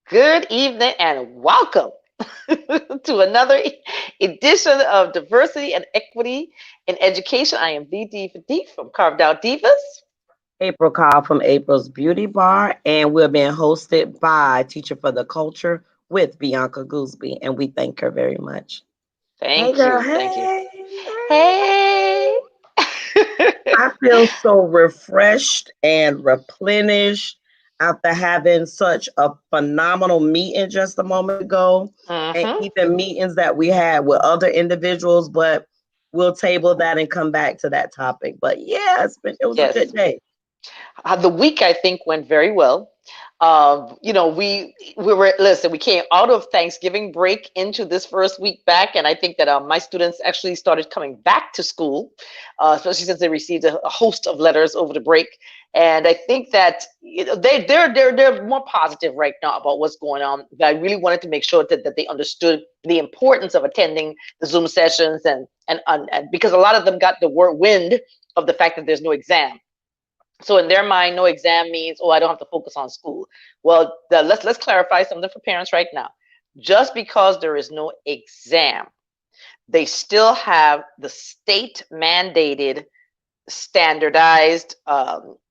Good evening and welcome to another edition of Diversity and Equity in Education. I am the Diva D from Carved Out Divas. April Call from April's Beauty Bar, and we're being hosted by Teacher for the Culture with Bianca Gooseby, and we thank her very much. Hey, Thank girl. you. Thank you. Hey. Hey. I feel so refreshed and replenished after having such a phenomenal meeting just a moment ago, and hmm even meetings that we had with other individuals. But we'll table that and come back to that topic. But yeah, it was a good Yes. day. The week I think went very well. We were listen. We came out of Thanksgiving break into this first week back, and I think that my students actually started coming back to school, especially since they received a host of letters over the break. And I think that they're more positive right now about what's going on. But I really wanted to make sure that they understood the importance of attending the Zoom sessions and because a lot of them got the wind of the fact that there's no exam. So in their mind, no exam means, oh, I don't have to focus on school. Well, let's clarify something for parents right now. Just because there is no exam, they still have the state mandated standardized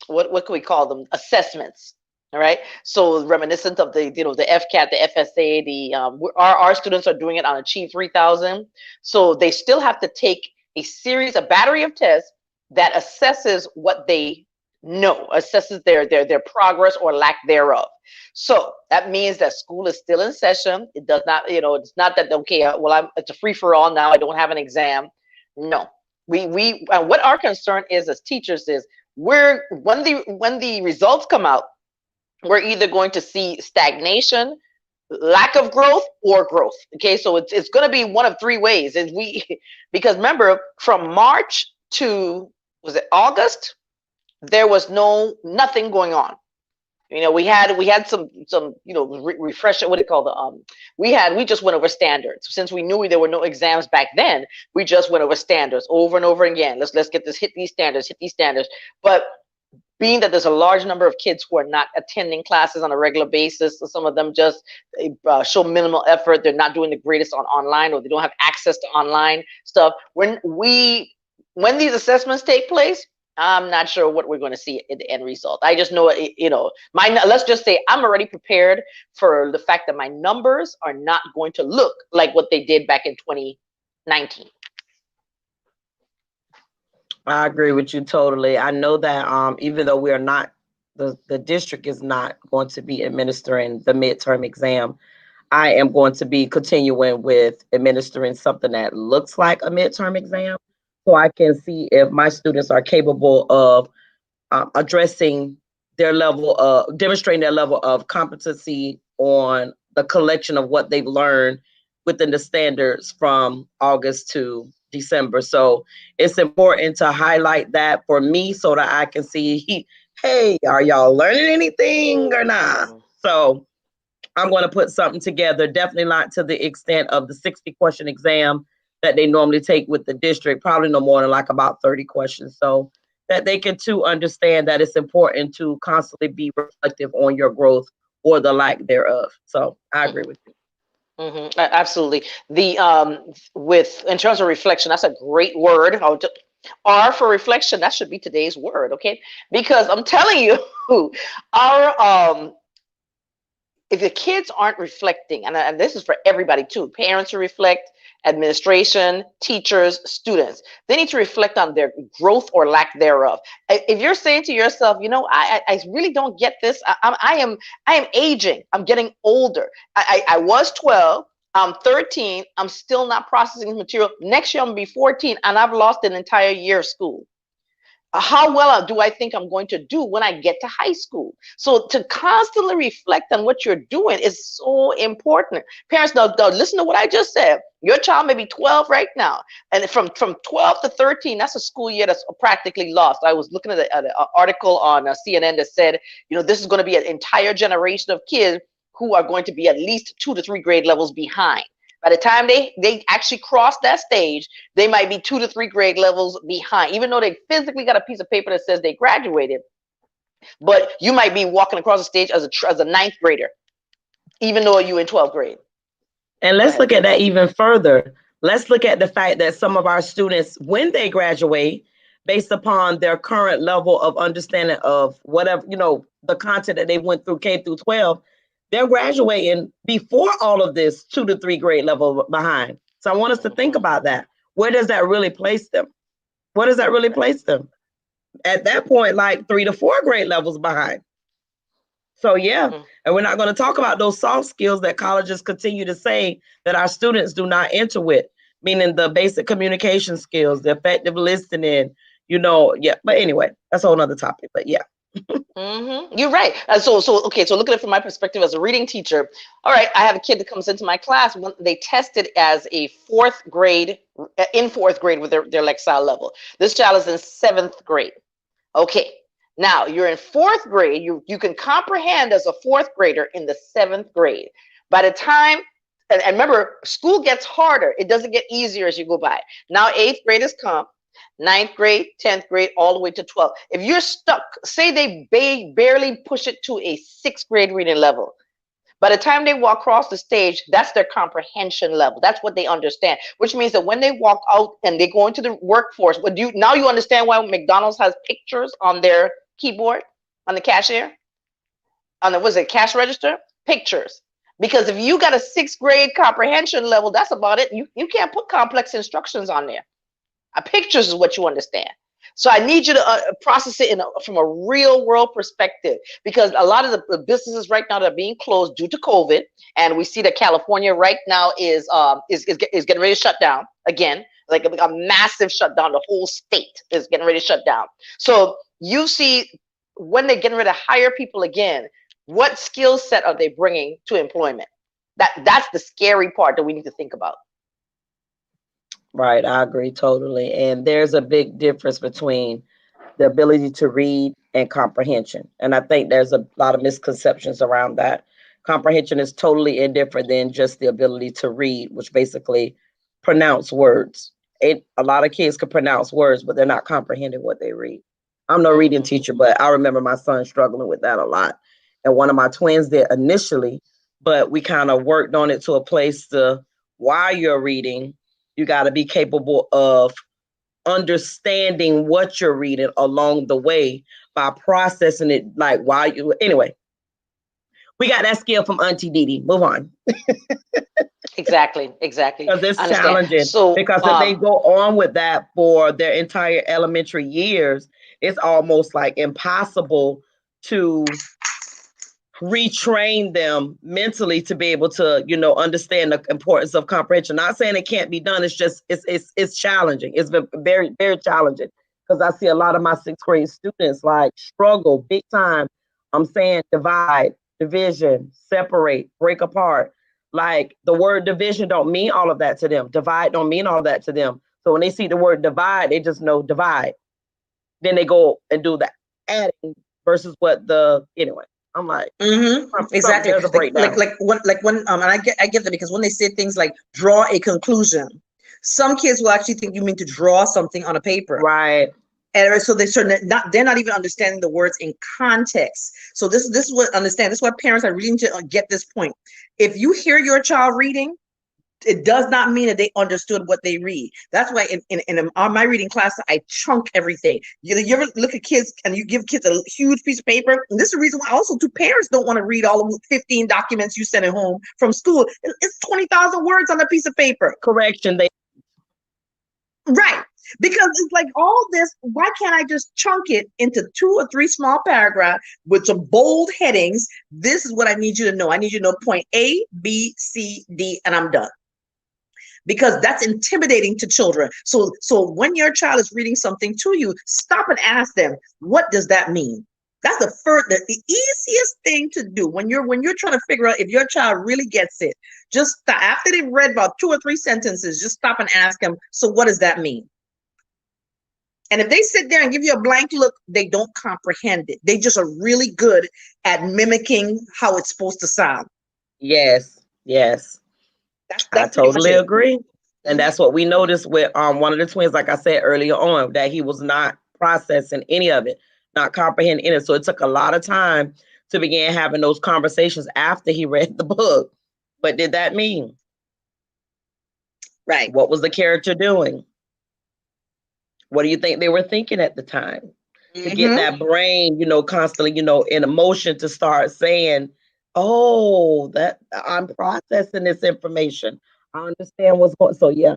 what can we call them, assessments. All right, so reminiscent of the FCAT, the FSA, our students are doing it on Achieve 3000. So they still have to take a battery of tests that assesses what they know, assesses their progress or lack thereof. So that means that school is still in session. It does not, it's not that, okay, well, it's a free for all now, I don't have an exam. No, we what our concern is as teachers is, we're when the results come out, we're either going to see stagnation, lack of growth, or growth. Okay, so it's going to be one of three ways. And we because remember, from March to, was it August, there was nothing going on. We had some refresh, what do you call the we just went over standards. Since we knew there were no exams back then, we just went over standards over and over again. Let's get this, hit these standards, hit these standards. But being that there's a large number of kids who are not attending classes on a regular basis, so some of them just show minimal effort, they're not doing the greatest on online, or they don't have access to online stuff. When these assessments take place, I'm not sure what we're going to see in the end result. I just know, let's just say I'm already prepared for the fact that my numbers are not going to look like what they did back in 2019. I agree with you totally. I know that even though we are not the district is not going to be administering the midterm exam, I am going to be continuing with administering something that looks like a midterm exam, so I can see if my students are capable of addressing their level of demonstrating their level of competency on the collection of what they've learned within the standards from August to December. So it's important to highlight that for me so that I can see, hey, are y'all learning anything or not? Mm-hmm. So I'm going to put something together, definitely not to the extent of the 60 question exam that they normally take with the district, probably no more than like about 30 questions. So that they can too understand that it's important to constantly be reflective on your growth or the lack thereof. So I agree with you. Absolutely. The with in terms of reflection, that's a great word. R for reflection. That should be today's word, okay? Because I'm telling you, our if the kids aren't reflecting, and this is for everybody too, parents to reflect, administration, teachers, students, they need to reflect on their growth or lack thereof. If you're saying to yourself, I really don't get this. I am aging. I'm getting older. I was 12. I'm 13. I'm still not processing this material. Next year I'm gonna be 14, and I've lost an entire year of school. How well do I think I'm going to do when I get to high school? So to constantly reflect on what you're doing is so important. Parents, now listen to what I just said. Your child may be 12 right now, and from 12 to 13, that's a school year that's practically lost. I was looking at an article on CNN that said, this is going to be an entire generation of kids who are going to be at least 2 to 3 grade levels behind. By the time they actually cross that stage, they might be 2 to 3 grade levels behind, even though they physically got a piece of paper that says they graduated. But you might be walking across the stage as a ninth grader. even though you're in 12th grade. And Go let's ahead. look at that even further. Let's look at the fact that some of our students, when they graduate, based upon their current level of understanding of whatever, the content that they went through K through 12, they're graduating before all of this 2 to 3 grade level behind. So I want us to think about that. Where does that really place them? Where does that really place them? At that point, like 3 to 4 grade levels behind. So yeah, and we're not going to talk about those soft skills that colleges continue to say that our students do not enter with, meaning the basic communication skills, the effective listening, yeah. But anyway, that's a whole other topic. But yeah. You're right. So look at it from my perspective as a reading teacher. All right, I have a kid that comes into my class. When they tested as a fourth grade with their Lexile level. This child is in 7th grade. Okay, now you're in 4th grade. You can comprehend as a 4th grader in the 7th grade. By the time, and remember, school gets harder. It doesn't get easier as you go by. Now 8th grade has come. 9th grade, 10th grade, all the way to 12th. If you're stuck, say they barely push it to a 6th grade reading level. By the time they walk across the stage, that's their comprehension level. That's what they understand, which means that when they walk out and they go into the workforce, now you understand why McDonald's has pictures on their keyboard, on the cashier, on the cash register? Pictures. Because if you got a 6th grade comprehension level, that's about it. You can't put complex instructions on there. Pictures is what you understand. So I need you to process it from a real world perspective, because a lot of the businesses right now that are being closed due to COVID, and we see that California right now is getting ready to shut down again, like a massive shutdown. The whole state is getting ready to shut down. So you see, when they're getting ready to hire people again, what skill set are they bringing to employment? That's the scary part that we need to think about. Right, I agree totally. And there's a big difference between the ability to read and comprehension. And I think there's a lot of misconceptions around that. Comprehension is totally indifferent than just the ability to read, which basically pronounce words. A lot of kids can pronounce words, but they're not comprehending what they read. I'm no reading teacher, but I remember my son struggling with that a lot. And one of my twins did initially, but we kind of worked on it to a place to, while you're reading, you got to be capable of understanding what you're reading along the way by processing it, like while you, anyway. We got that skill from Auntie Didi. Move on. Exactly. Because it's challenging. So, because if they go on with that for their entire elementary years, it's almost like impossible to retrain them mentally to be able to, understand the importance of comprehension. Not saying it can't be done. It's just it's challenging. It's been very, very challenging, because I see a lot of my 6th grade students like struggle big time. I'm saying divide, division, separate, break apart. Like the word division don't mean all of that to them. Divide don't mean all of that to them. So when they see the word divide, they just know divide. Then they go and do the adding versus anyway. I'm like, exactly. There's a breakdown. Like when and I get that, because when they say things like draw a conclusion, some kids will actually think you mean to draw something on a paper. Right. And so they're not even understanding the words in context. So this is what understand. This is why parents are really need to get this point. If you hear your child reading, it does not mean that they understood what they read. That's why in my reading class, I chunk everything. You ever look at kids and you give kids a huge piece of paper? And this is the reason why also two parents don't want to read all of the 15 documents you sent at home from school. It's 20,000 words on a piece of paper. Correction. Right. Because it's like all this, why can't I just chunk it into 2 or 3 small paragraphs with some bold headings? This is what I need you to know. I need you to know point A, B, C, D, and I'm done. Because that's intimidating to children. So when your child is reading something to you, stop and ask them, what does that mean? That's the easiest thing to do when you're trying to figure out if your child really gets it. Just after they've read about 2 or 3 sentences, just stop and ask them, so what does that mean? And if they sit there and give you a blank look, they don't comprehend it. They just are really good at mimicking how it's supposed to sound. Yes. I totally agree. And that's what we noticed with one of the twins, like I said earlier on, that he was not processing any of it, not comprehending it. So it took a lot of time to begin having those conversations after he read the book. What did that mean? Right. What was the character doing? What do you think they were thinking at the time? To get that brain, constantly, in emotion to start saying, oh, that I'm processing this information. I understand what's going on. So yeah,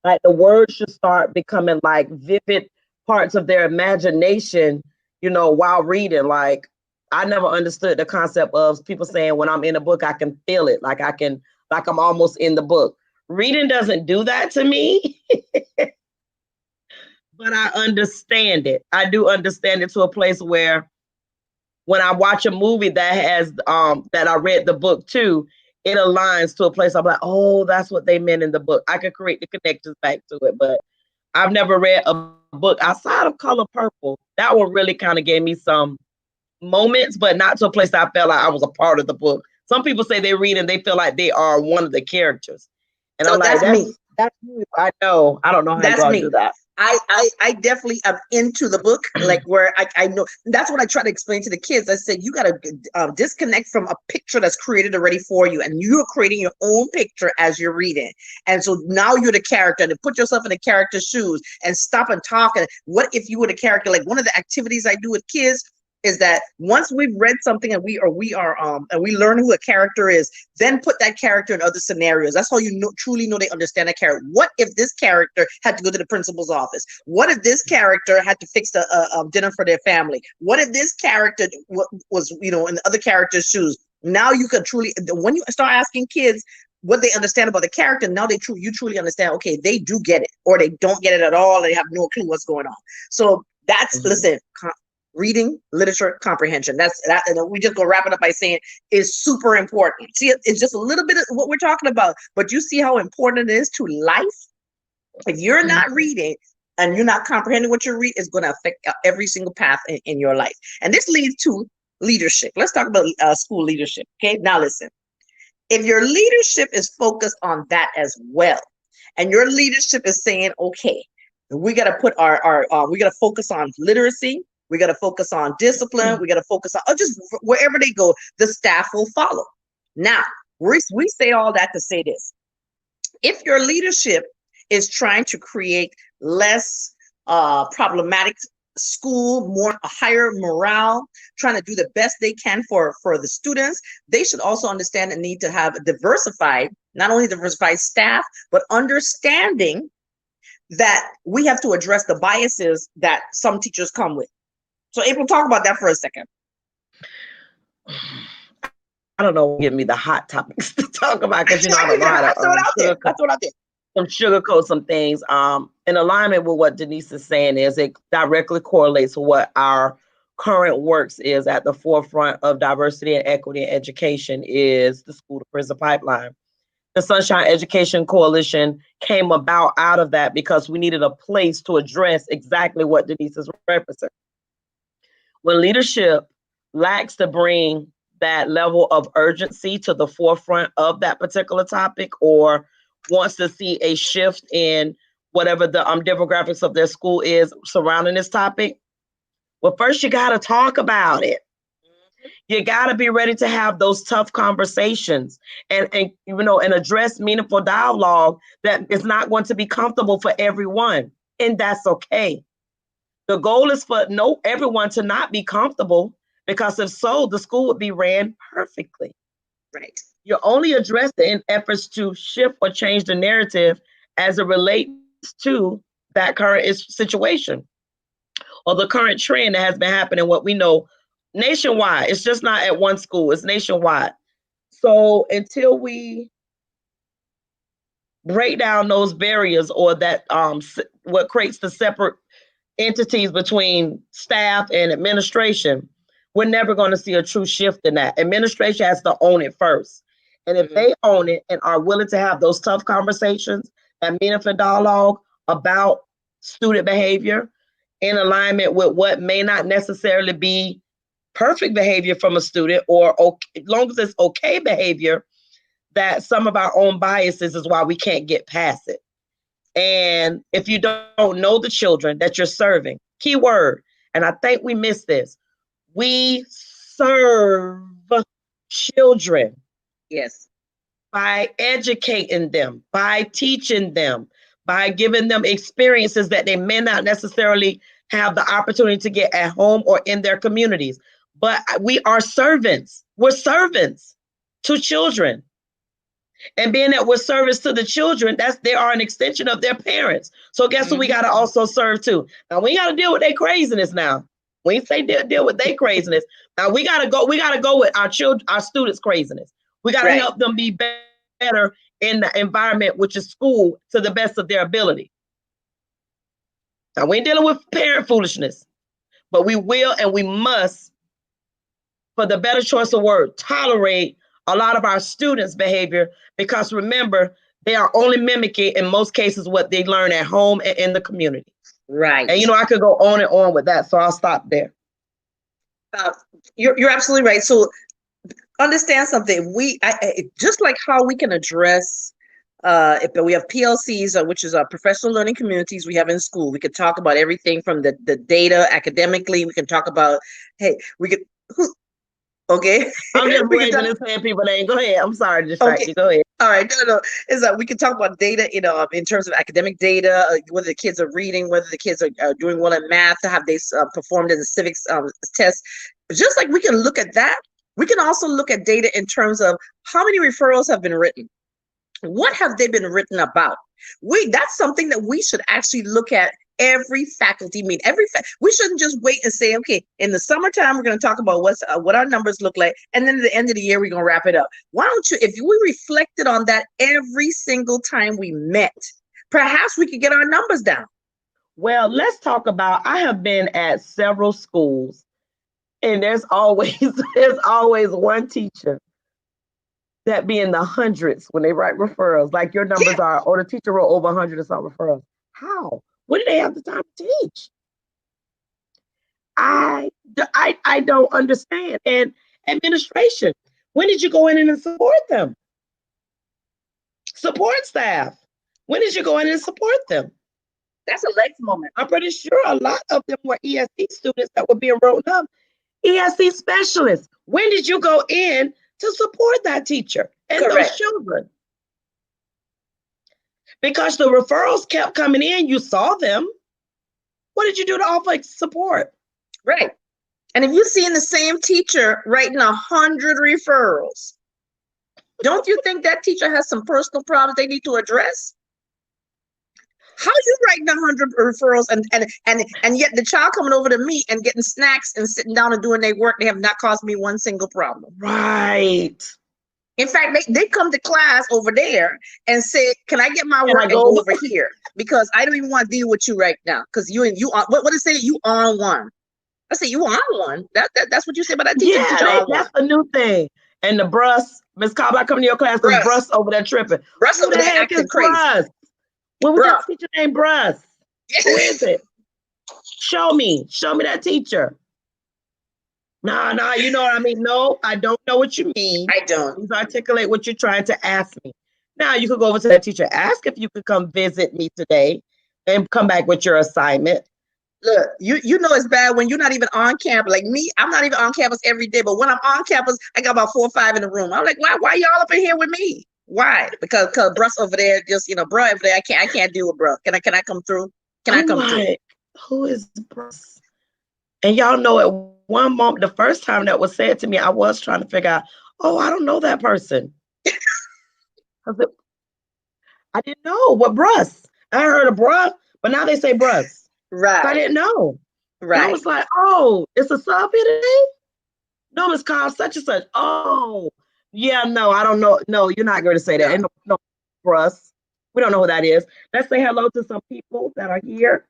like the words should start becoming like vivid parts of their imagination, while reading. Like I never understood the concept of people saying when I'm in a book, I can feel it. Like I'm almost in the book. Reading doesn't do that to me. But I understand it. I do understand it to a place where when I watch a movie that has that I read the book too, it aligns to a place I'm like, oh, that's what they meant in the book. I can create the connections back to it. But I've never read a book outside of Color Purple. That one really kind of gave me some moments, but not to a place that I felt like I was a part of the book. Some people say they read and they feel like they are one of the characters. And So I'm like, that's me. That's you. I know. I don't know how That's you me. do that. I definitely am into the book, like where I know. That's what I try to explain to the kids. I said, you got to disconnect from a picture that's created already for you, and you're creating your own picture as you're reading. And so now you're the character, and put yourself in the character's shoes and stop and talk. And what if you were the character? Like one of the activities I do with kids is that once we've read something and we learn who a character is, then put that character in other scenarios. That's how you truly know they understand a character. What if this character had to go to the principal's office? What if this character had to fix the dinner for their family? What if this character was in the other character's shoes? Now you can truly, when you start asking kids what they understand about the character, now you truly understand, okay, they do get it, or they don't get it at all. They have no clue what's going on. So that's, listen, reading, literature, comprehension. That's that. And we just go wrap it up by saying is super important. See, it's just a little bit of what we're talking about, but you see how important it is to life. If you're not reading and you're not comprehending what you read, it's going to affect every single path in your life. And this leads to leadership. Let's talk about school leadership. Okay, now listen. If your leadership is focused on that as well, and your leadership is saying, okay, we got to put we got to focus on literacy. We got to focus on discipline. We got to focus on just wherever they go, the staff will follow. Now, we say all that to say this. If your leadership is trying to create less problematic school, more higher morale, trying to do the best they can for the students, they should also understand the need to have not only diversified staff, but understanding that we have to address the biases that some teachers come with. So April, talk about that for a second. I don't know, give me the hot topics to talk about because I don't know how to sugarcoat some things. In alignment with what Denise is saying is it directly correlates to what our current works is at the forefront of diversity and equity in education is the school to prison pipeline. The Sunshine Education Coalition came about out of that because we needed a place to address exactly what Denise is referencing. When leadership lacks to bring that level of urgency to the forefront of that particular topic, or wants to see a shift in whatever the demographics of their school is surrounding this topic, well, first you got to talk about it. You got to be ready to have those tough conversations and address meaningful dialogue that is not going to be comfortable for everyone, and that's okay. The goal is for everyone to not be comfortable, because if so, the school would be ran perfectly. Right. You only address it in efforts to shift or change the narrative as it relates to that current situation or the current trend that has been happening, what we know nationwide. It's just not at one school, it's nationwide. So until we break down those barriers, or that what creates the separate entities between staff and administration, we're never going to see a true shift in that. Administration has to own it first. And if they own it and are willing to have those tough conversations and meaningful dialogue about student behavior in alignment with what may not necessarily be perfect behavior from a student, or as long as it's okay behavior, that some of our own biases is why we can't get past it. And if you don't know the children that you're serving, key word, and I think we miss this, we serve children Yes. by educating them, by teaching them, by giving them experiences that they may not necessarily have the opportunity to get at home or in their communities. But we are servants. We're servants to children. And being that we're servants to the children, they are an extension of their parents. So guess who we got to also serve too? Now we got to deal with their craziness now. We say deal with their craziness. Now we got to go with our children, our students' craziness. We got to help them be better in the environment, which is school, to the best of their ability. Now we ain't dealing with parent foolishness, but we will and we must, for the better choice of word, tolerate a lot of our students' behavior, because remember, they are only mimicking in most cases what they learn at home and in the community. Right. And I could go on and on with that, so I'll stop there. You're absolutely right. So understand something. Just like how we can address if we have PLCs, which is professional learning communities we have in school. We could talk about everything from the data academically. We can talk about, okay. I'm just raising this hand, people name. Go ahead. I'm sorry to distract you. Go ahead. All right. No. Is we can talk about data, in terms of academic data, whether the kids are reading, whether the kids are doing well in math, have they performed in the civics test. Just like we can look at that, we can also look at data in terms of how many referrals have been written. What have they been written about? That's something that we should actually look at every faculty meet. We shouldn't just wait and say, okay, in the summertime, we're going to talk about what our numbers look like. And then at the end of the year, we're going to wrap it up. Why don't you, if we reflected on that every single time we met, perhaps we could get our numbers down. Well, let's talk about, I have been at several schools, and there's always one teacher that be in the hundreds when they write referrals. Like your numbers are, or the teacher wrote over 100 or some referrals. How? When do they have the time to teach? I don't understand. And administration, when did you go in and support them? Support staff, when did you go in and support them? That's a legs moment. I'm pretty sure a lot of them were ESC students that were being wrote up. ESC specialists, when did you go in to support that teacher and those children? Because the referrals kept coming in, you saw them. What did you do to offer support? Right. And if you're seeing the same teacher writing 100 referrals, don't you think that teacher has some personal problems they need to address? How are you writing 100 referrals and yet the child coming over to me and getting snacks and sitting down and doing their work, they have not caused me one single problem? Right. In fact, they come to class over there and say, can I get my work and go over here? Because I don't even want to deal with you right now. Because you on what did it say? You on one. I say, you on one. That's what you say about that teacher. Yeah, that's a new thing. And the Bruss, Miss Cobb, I come to your class because Bruss over there tripping. Bruss over there acting crazy. Bruss? What was that teacher named Bruss? Who is it? Show me that teacher. Nah, you know what I mean? No, I don't know what you mean. I don't. Please articulate what you're trying to ask me. Now you could go over to that teacher, ask if you could come visit me today and come back with your assignment. Look, you know it's bad when you're not even on campus. Like me, I'm not even on campus every day, but when I'm on campus, I got about 4 or 5 in the room. I'm like, why y'all up in here with me? Why? Because Bruss over there, just bro over there, I can't deal with bro. Can I come through? Can I come through? Who is Bruss? And y'all know at one moment, the first time that was said to me, I was trying to figure out, I don't know that person. I didn't know what Bruss. I heard of bruh, but now they say Bruss. Right. I didn't know. Right. And I was like, it's a sub here today? No, it's called such and such. Oh, yeah, no, I don't know. No, you're not going to say that. Ain't no Bruss. We don't know who that is. Let's say hello to some people that are here.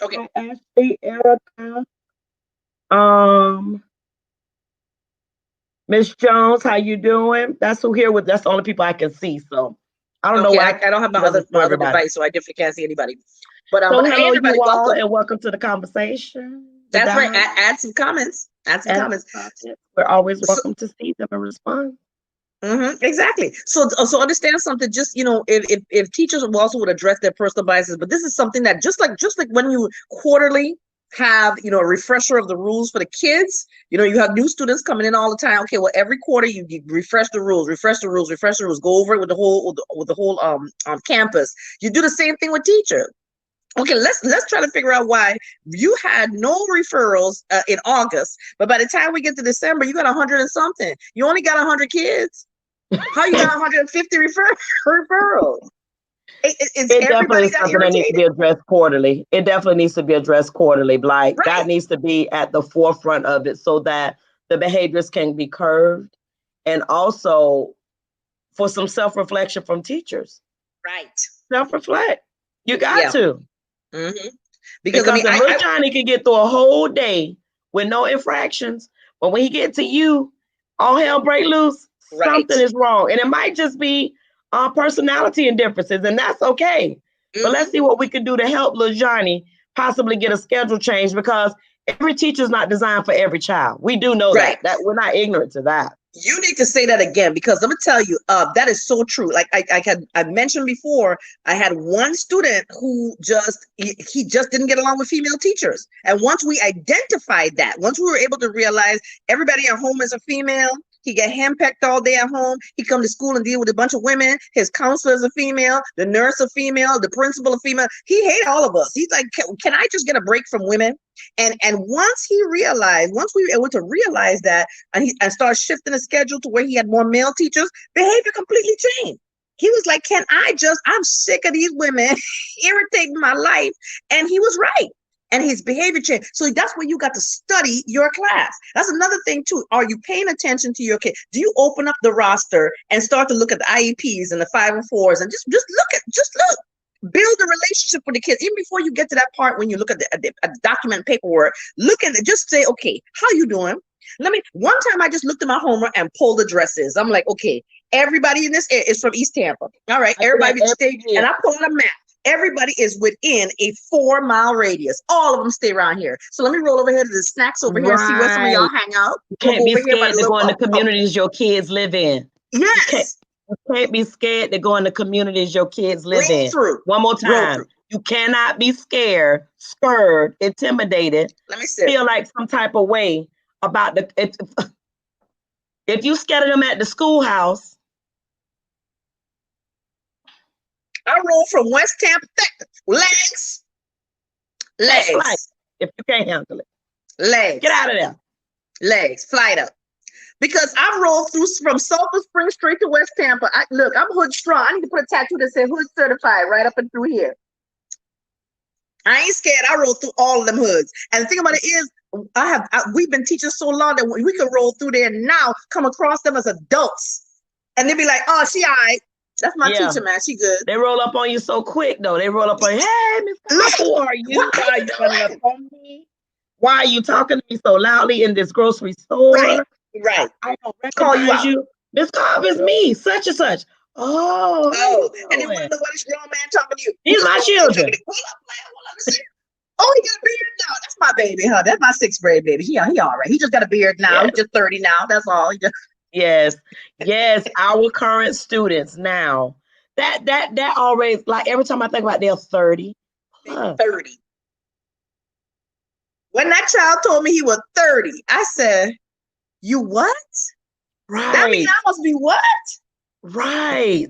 Okay. Ashley, Erica, Miss Jones, how you doing? That's who here with. That's the only people I can see. So I don't know why I don't have my other device, so I definitely can't see anybody. But hello, hey, everybody, you all, welcome. and welcome to the conversation. That's right. Add some comments. We're always welcome to see them and respond. Exactly. So understand something. Just if teachers also would address their personal biases, but this is something that just like when you quarterly have, you know, a refresher of the rules for the kids. You know, you have new students coming in all the time. Okay, well, every quarter you refresh the rules, go over it with the whole campus. You do the same thing with teachers. Okay, let's try to figure out why you had no referrals in August, but by the time we get to December, you got 100 and something. You only got 100 kids. How you got 150 referrals? It's It definitely everybody is got something that needs to be irritated. addressed quarterly. It definitely needs to be addressed quarterly. Like Right. that needs to be at the forefront of it so that the behaviors can be curbed, and also for some self-reflection from teachers. Right. Self-reflect. You got Yeah. to. Mm-hmm. Because I mean, if little Johnny can get through a whole day with no infractions, but when he get to you, all hell break loose, right. something is wrong. And it might just be personality and differences, and that's okay. But let's see what we can do to help little Johnny possibly get a schedule change, because every teacher is not designed for every child. We do know Right. that we're not ignorant to that. You need to say that again, because let me tell you, that is so true. Like I mentioned before, I had one student who he just didn't get along with female teachers. And once we identified that, once we were able to realize everybody at home is a female, he get handpicked all day at home. He come to school and deal with a bunch of women. His counselor is a female, the nurse a female, the principal a female. He hate all of us. He's like, can I just get a break from women? And once we were able to realize that, and start shifting the schedule to where he had more male teachers, behavior completely changed. He was like, I'm sick of these women irritating my life. And he was right. And his behavior changed. So that's where you got to study your class. That's another thing too. Are you paying attention to your kid? Do you open up the roster and start to look at the IEPs and the 504s and just look. Build a relationship with the kids. Even before you get to that part when you look at the document paperwork, look at it. Just say, okay, how you doing? One time I just looked at my homework and pulled addresses. I'm like, okay, everybody in this area is from East Tampa. All right, everybody stay, and I pulled a map. Everybody is within a 4-mile radius. All of them stay around here. So let me roll over here to the snacks over here and see where some of y'all hang out. You can't be scared to go in the communities your kids live in. Yes. You can't be scared to go in the communities your kids live in. One more time. You cannot be scared, intimidated. Let me see. Feel like some type of way about if you scared of them at the schoolhouse. I roll from West Tampa, legs. If you can't handle it, legs. Get out of there. Legs, flight up. Because I rolled through from Sulphur Springs straight to West Tampa. Look, I'm hood strong. I need to put a tattoo that says hood certified right up and through here. I ain't scared. I rolled through all of them hoods. And the thing about it is, we've been teaching so long that we can roll through there now, come across them as adults. And they be like, oh, she all right. That's my teacher, man. She good. They roll up on you so quick, though. They roll up on you. Hey, Miss, who are you? Why are you running up on me? Why are you talking to me so loudly in this grocery store? Right. I don't recognize you. Miss Cobb, is me, such and such. Oh, and then wonder what is grown man talking to you. These my children. Oh, he got a beard now. That's my baby, huh? That's my 6th grade baby. He all right. He just got a beard now. Yes. He's just 30 now. That's all. Yes. Our current students now. That always, like, every time I think about it, they're 30. 30. When that child told me he was 30, I said, you what? Right. That means I must be what? Right.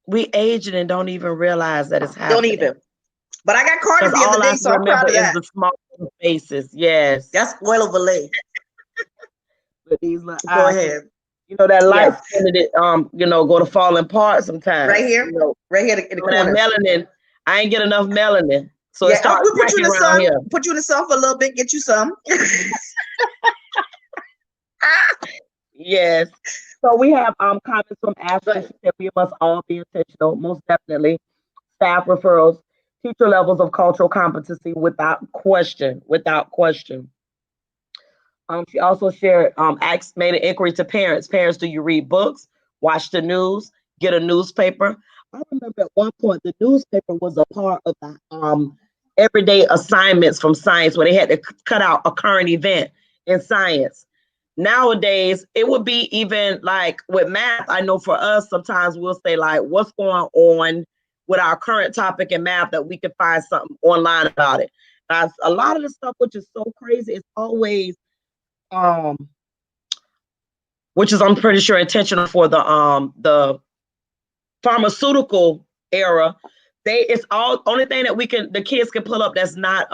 We aging and don't even realize that it's happening. Don't even. But I got Carter the other day, so I'm proud of that. The small faces. Yes. That's spoiler valet. But these little Go ahead. You know, that light skin, go to falling apart sometimes. Right here? Right here in the corner. Melanin. I ain't get enough melanin. So it starts we'll put you in the sun. Here. Put you in the sun for a little bit, get you some. Yes. So we have comments from Ashley that we must all be intentional, most definitely. Staff referrals, teacher levels of cultural competency without question. She also shared, made an inquiry to parents. Parents, do you read books, watch the news, get a newspaper? I remember at one point the newspaper was a part of the everyday assignments from science where they had to cut out a current event in science. Nowadays, it would be even like with math. I know for us, sometimes we'll say like, what's going on with our current topic in math that we can find something online about it. A lot of the stuff, which is so crazy, is always, which is I'm pretty sure intentional for the pharmaceutical era. It's all only thing that the kids can pull up that's not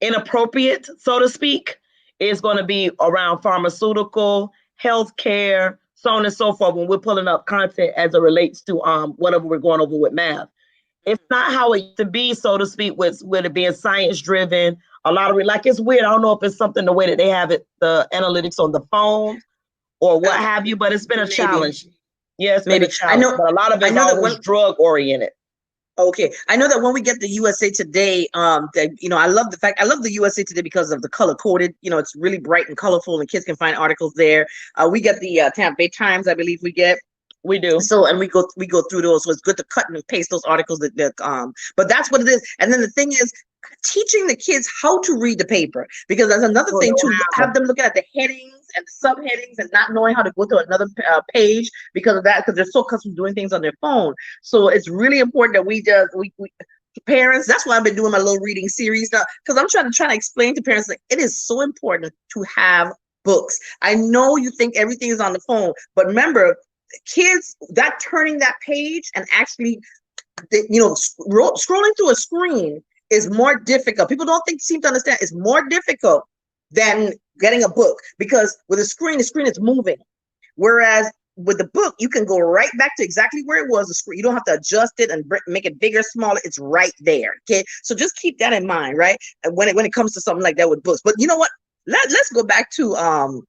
inappropriate, so to speak, is going to be around pharmaceutical, healthcare, so on and so forth, when we're pulling up content as it relates to whatever we're going over with math. It's not how it used to be, so to speak, with it being science driven. A lot of it, like, it's weird. I don't know if it's something the way that they have it, the analytics on the phone or what have you, but it's been a challenge. Yeah, it's been a challenge. But a lot of it's always drug oriented. Okay, I know that when we get the USA Today, I love the USA Today because of the color coded. It's really bright and colorful, and kids can find articles there. We get the Tampa Bay Times, I believe we get. We do. So, and we go through those. So it's good to cut and paste those articles but that's what it is. And then the thing is, teaching the kids how to read the paper, because that's another thing to have them looking at the headings and subheadings and not knowing how to go to another page because of that, because they're so accustomed to doing things on their phone. So it's really important that we parents, that's why I've been doing my little reading series now, because I'm trying to explain to parents that it is so important to have books. I know you think everything is on the phone, but remember, kids, that turning that page and actually, scrolling through a screen is more difficult. People seem to understand it's more difficult than getting a book, because with a screen, the screen is moving. Whereas with the book, you can go right back to exactly where it was. The screen, you don't have to adjust it and make it bigger, smaller. It's right there. Okay, so just keep that in mind, right? And when it comes to something like that with books. But you know what? Let's go back to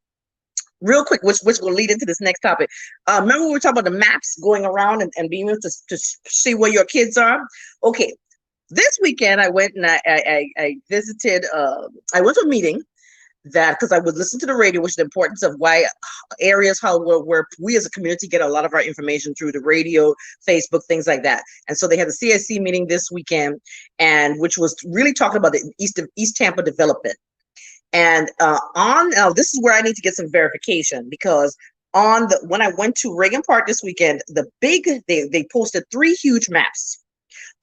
real quick, which will lead into this next topic. Remember we were talking about the maps going around and being able to see where your kids are? Okay, this weekend I went and I visited, I went to a meeting because I would listen to the radio, which is the importance of why areas, where we as a community get a lot of our information through the radio, Facebook, things like that. And so they had the CIC meeting this weekend, and which was really talking about the East Tampa development. And this is where I need to get some verification, because when I went to Reagan Park this weekend, they posted 3 huge maps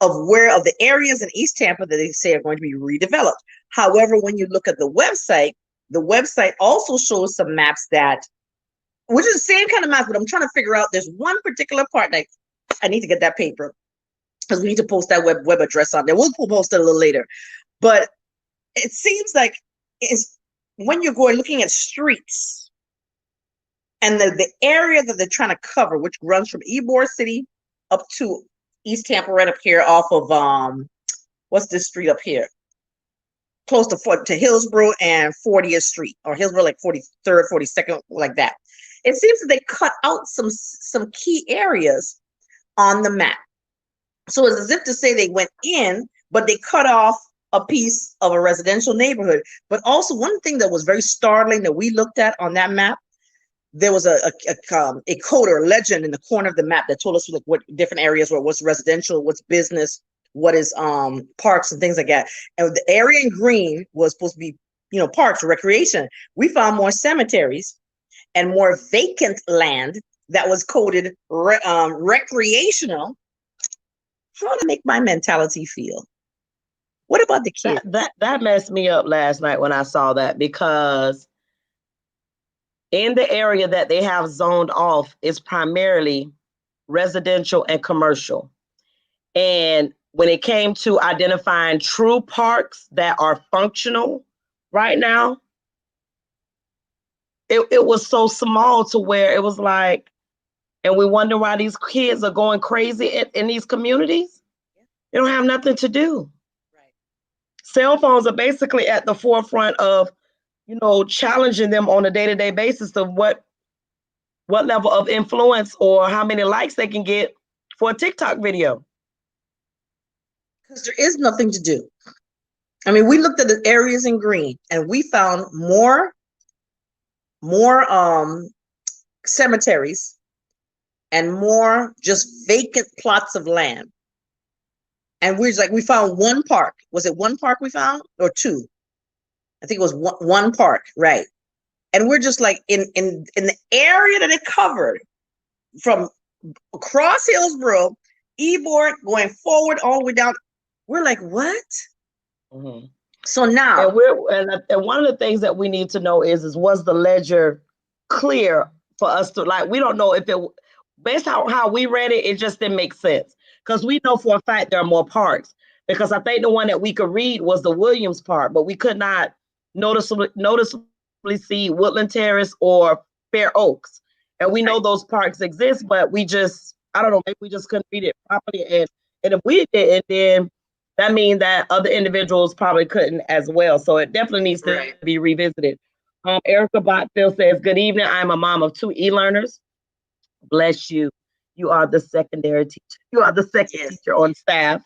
of the areas in East Tampa that they say are going to be redeveloped. However, when you look at the website also shows some maps which is the same kind of maps, but I'm trying to figure out, there's one particular part that I need to get that paper, because we need to post that web address on there. We'll post it a little later. But it seems like it's when you're looking at streets and the area that they're trying to cover, which runs from Ybor City up to East Tampa, right up here off of what's this street up here? Close to Hillsborough and 40th Street, or Hillsborough, like 43rd, 42nd, like that. It seems that they cut out some key areas on the map. So it's as if to say they went in, but they cut off a piece of a residential neighborhood. But also, one thing that was very startling that we looked at on that map, there was a code or a legend in the corner of the map that told us like what different areas were, what's residential, what's business, what is parks and things like that. And the area in green was supposed to be, parks or recreation. We found more cemeteries and more vacant land that was coded recreational. How to make my mentality feel? What about the kids? That messed me up last night when I saw that, because in the area that they have zoned off is primarily residential and commercial. And when it came to identifying true parks that are functional right now, it was so small to where it was like, and we wonder why these kids are going crazy in these communities. They don't have nothing to do. Cell phones are basically at the forefront of, challenging them on a day-to-day basis of what level of influence or how many likes they can get for a TikTok video. Because there is nothing to do. I mean, we looked at the areas in green and we found more cemeteries and more just vacant plots of land. And we found one park. Was it one park we found or 2? I think it was one park, right? And we're just like in the area that it covered from across Hillsborough, Ybor going forward all the way down. We're like, what? Mhm. So now, And one of the things that we need to know is was the ledger clear for us to, like, we don't know if it, based on how we read it, it just didn't make sense. Because we know for a fact there are more parks. Because I think the one that we could read was the Williams Park, but we could not noticeably see Woodland Terrace or Fair Oaks. And we know those parks exist, but we just, I don't know, maybe we just couldn't read it properly. And if we didn't, then that means that other individuals probably couldn't as well. So it definitely needs to be revisited. Erica Botfield says, good evening. I'm a mom of 2 e-learners. Bless you. You are the secondary teacher. You are the second teacher on staff.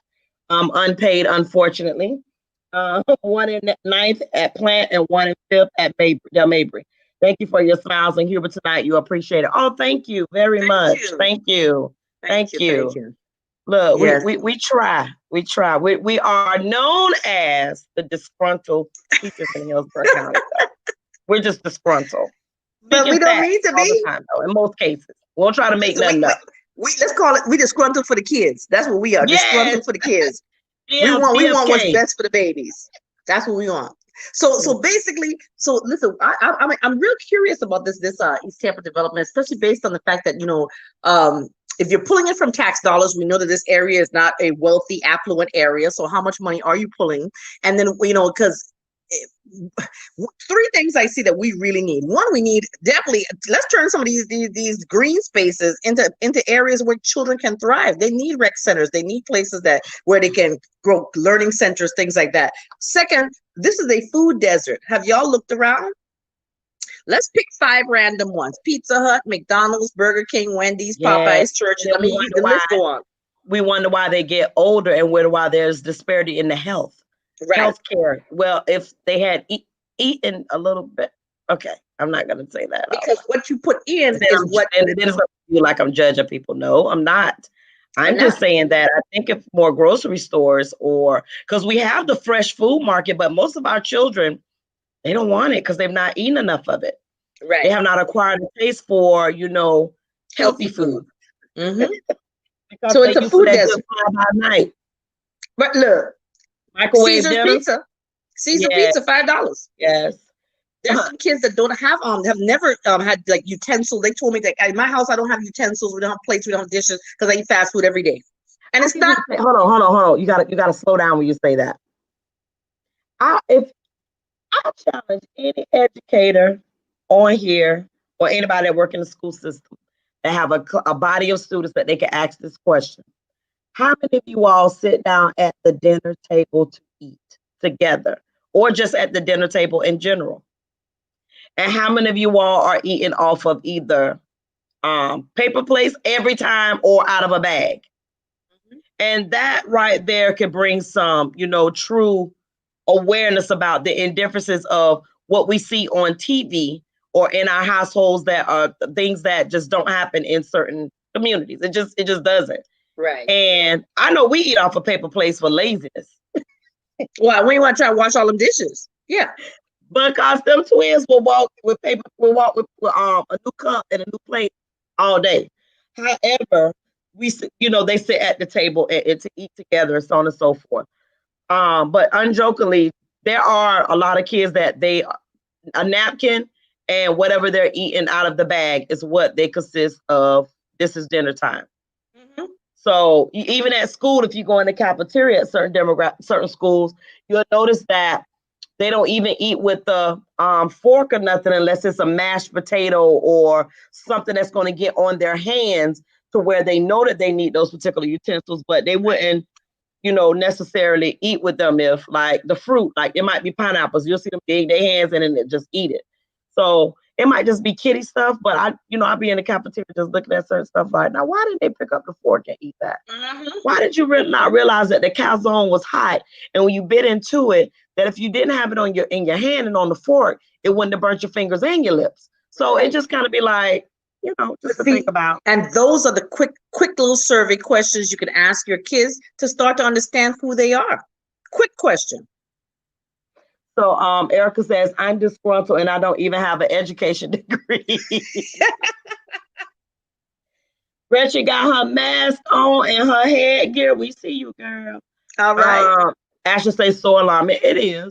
Unpaid, unfortunately. One in 9th at Plant and one in 5th at Del Mabry. Thank you for your smiles and humor tonight. You appreciate it. Oh, thank you very much. Thank you. Thank you. Look, we try. We try. We are known as the disgruntled teachers in Hillsborough County. We're just disgruntled. But we don't need to all be. The time, though, in most cases. We'll try to make nothing up. Let's call it, we disgruntled for the kids. That's what we are. Yes. Disgruntled for the kids. We want what's best for the babies. That's what we want. So basically, so listen, I'm real curious about this East Tampa development, especially based on the fact that, you know, if you're pulling it from tax dollars, we know that this area is not a wealthy, affluent area. So how much money are you pulling? And then, you know, because 3 things I see that we really need. One, we need definitely, let's turn some of these green spaces into areas where children can thrive. They need rec centers. They need places where they can grow, learning centers, things like that. Second, this is a food desert. Have y'all looked around? Let's pick 5 random ones: Pizza Hut, McDonald's, Burger King, Wendy's, Popeyes, Churches. I mean, the list go on. We wonder why they get older and why there's disparity in the health. Healthcare. Well, if they had eaten a little bit, okay, I'm not gonna say that because what you put in is what. And it is like I'm judging people. No, I'm not. I'm just saying that I think if more grocery stores, or because we have the fresh food market, but most of our children, they don't want it because they've not eaten enough of it. Right. They have not acquired a taste for, you know, healthy food. Mm-hmm. So it's a food desert. Night. But look. Microwave Caesar's dinner. Pizza. Caesar Pizza, $5. Yes. There's some kids that don't have never had like utensils. They told me that in my house I don't have utensils, we don't have plates, we don't have dishes because I eat fast food every day. And it's not. Hold on. You gotta slow down when you say that. If I challenge any educator on here or anybody that work in the school system that have a body of students that they can ask this question. How many of you all sit down at the dinner table to eat together, or just at the dinner table in general? And how many of you all are eating off of either paper plates every time or out of a bag? Mm-hmm. And that right there could bring some, you know, true awareness about the indifferences of what we see on TV or in our households that are things that just don't happen in certain communities. It just doesn't. Right. And I know we eat off of paper plates for laziness. Well, we want to try to wash all them dishes. Yeah. Because them twins will walk with a new cup and a new plate all day. However, they sit at the table and to eat together and so on and so forth. But unjokingly, there are a lot of kids that a napkin and whatever they're eating out of the bag is what they consist of. This is dinner time. Mm-hmm. So even at school, if you go in the cafeteria at certain schools, you'll notice that they don't even eat with the fork or nothing unless it's a mashed potato or something that's going to get on their hands to where they know that they need those particular utensils, but they wouldn't, necessarily eat with them if like the fruit, like it might be pineapples. You'll see them dig their hands in and just eat it. So it might just be kiddie stuff, but I'll be in the cafeteria just looking at certain stuff like, now, why didn't they pick up the fork and eat that? Mm-hmm. Why did you not realize that the calzone was hot? And when you bit into it, that if you didn't have it in your hand and on the fork, it wouldn't have burnt your fingers and your lips. So it just kind of be like, just to think about. And those are the quick little survey questions you can ask your kids to start to understand who they are. Quick question. So Erica says, I'm disgruntled and I don't even have an education degree. Gretchen got her mask on and her headgear. We see you, girl. All right. I should say so alarming. It is.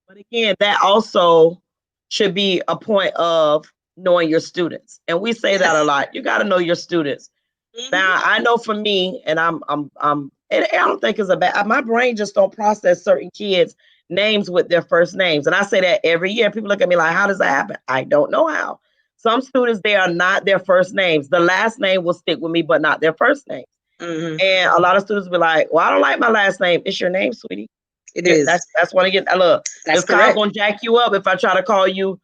But again, that also should be a point of knowing your students. And we say that a lot. You got to know your students. Now, I know for me, and and I don't think it's a bad, my brain just don't process certain kids' names with their first names. And I say that every year. People look at me like, how does that happen? I don't know how. Some students, they are not their first names. The last name will stick with me, but not their first name. And a lot of students be like, well, I don't like my last name. It's your name, sweetie. It is. That's what I get. Look, That's this car gonna jack you up if I try to call you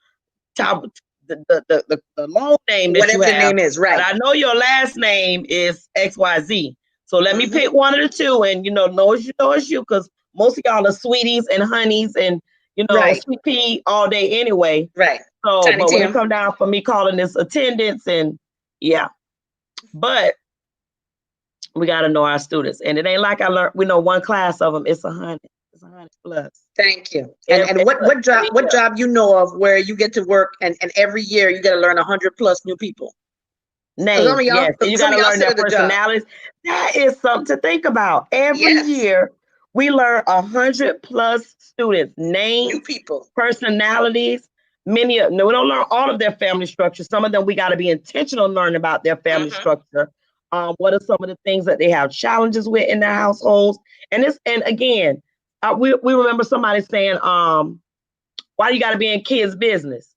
the long name that whatever you have. the name is, right? But I know your last name is XYZ. So let me pick one of the two, and know it's you, because most of y'all are sweeties and honeys and sweet pea all day anyway. Right. So, Tiny but when Tim. it come down for me calling this attendance and but we got to know our students, and it ain't like we know one class of them. It's 100. It's 100 plus. Thank you. And what job you know of where you get to work and every year you got to learn 100 plus new people? Names, yes. And you got to learn their personalities. That is something to think about. Every year we learn 100 plus students, names, new people, personalities. We don't learn all of their family structure. Some of them we got to be intentional learning about their family structure. What are some of the things that they have challenges with in their households? And again, we remember somebody saying, why you got to be in kids' business?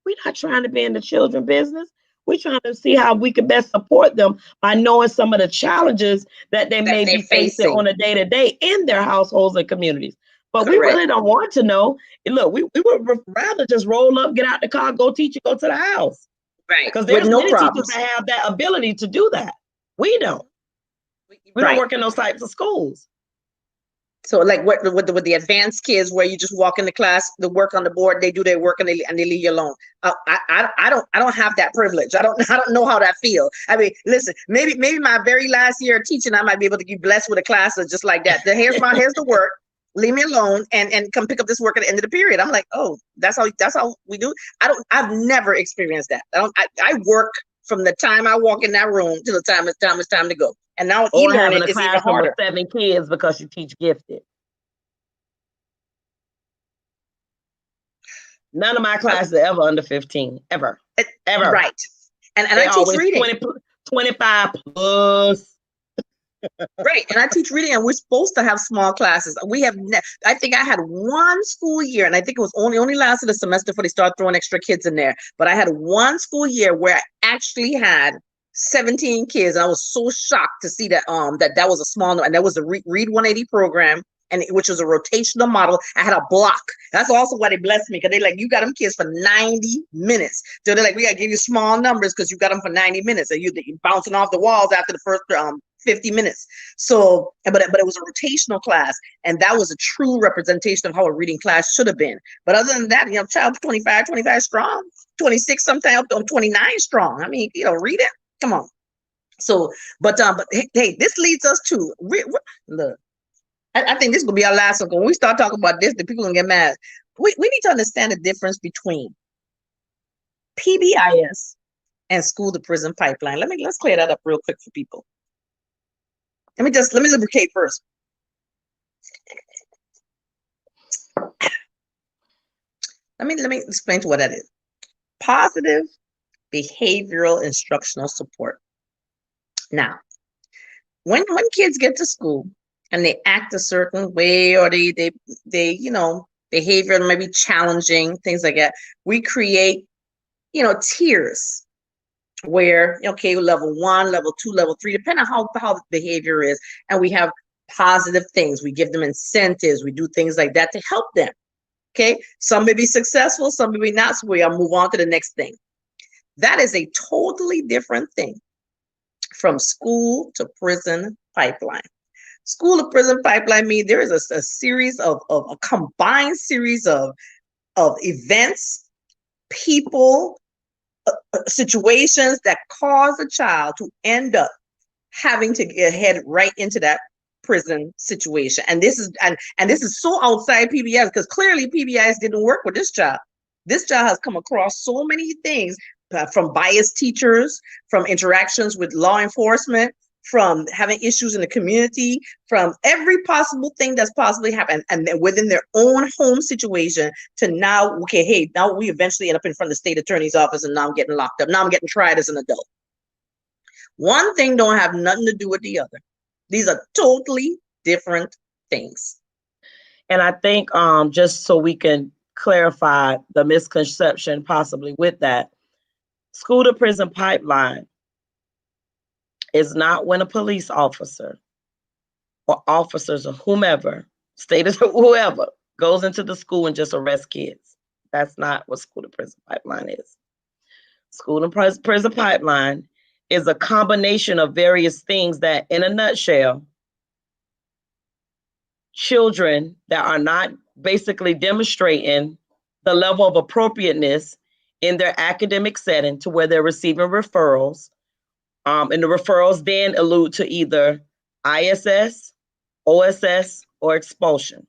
We're not trying to be in the children's business. We're trying to see how we can best support them by knowing some of the challenges that they may be facing on a day-to-day in their households and communities. But we really don't want to know. And look, we would rather just roll up, get out the car, go teach, and go to the house. Right. Because there's many teachers that have that ability to do that. We don't. We don't work in those types of schools. So like with the advanced kids where you just walk in the class, the work on the board, they do their work and they leave you alone. I don't have that privilege. I don't know how that feels. I mean, listen, maybe my very last year of teaching, I might be able to be blessed with a class that's just like that. Here's the work. Leave me alone and come pick up this work at the end of the period. I'm like, oh, that's how we do. I've never experienced that. I work from the time I walk in that room to the time it's time to go. And now e-learning is even harder. 7 kids because you teach gifted. None of my classes are ever under 15, ever. Right. And I teach reading. 25 plus. Right. And I teach reading, and we're supposed to have small classes. I think I had one school year, and I think it was only lasted a semester before they started throwing extra kids in there. But I had one school year where I actually had 17 kids. And I was so shocked to see that that was a small number, and that was a Read 180 program, and which was a rotational model. I had a block. That's also why they blessed me, because they like, you got them kids for 90 minutes. So they're like, we got to give you small numbers because you got them for 90 minutes, and you're bouncing off the walls after the first 50 minutes. So, but it was a rotational class, and that was a true representation of how a reading class should have been. But other than that, child 25 strong, 26 sometimes up to 29 strong. I mean, read it. Come on. So, but hey, this leads us to look. I think this is gonna be our last one. When we start talking about this, the people gonna get mad. We need to understand the difference between PBIS and school to prison pipeline. Let's clear that up real quick for people. Let me lubricate first. Let me explain to what that is. Positive behavioral instructional support. Now, when kids get to school and they act a certain way, or they behavior may be challenging, things like that, we create tiers where level 1, level 2, level 3, depending on how the behavior is, and we have positive things. We give them incentives. We do things like that to help them. Okay, some may be successful, some may be not. So we'll move on to the next thing. That is a totally different thing from school to prison pipeline. School to prison pipeline means there is a series of a combined series of events, people, situations that cause a child to end up having to head right into that prison situation. And this is so outside PBS, because clearly PBIS didn't work with this child. This child has come across so many things from biased teachers, from interactions with law enforcement, from having issues in the community, from every possible thing that's possibly happened, and then within their own home situation, to now, okay, hey, now we eventually end up in front of the state attorney's office, and now I'm getting locked up. Now I'm getting tried as an adult. One thing don't have nothing to do with the other. These are totally different things. And I think just so we can clarify the misconception possibly with that, school to prison pipeline is not when a police officer or officers or whomever, stated whoever, goes into the school and just arrests kids. That's not what school to prison pipeline is. School to prison pipeline is a combination of various things that, in a nutshell, children that are not basically demonstrating the level of appropriateness in their academic setting to where they're receiving referrals. And the referrals then allude to either ISS, OSS, or expulsion.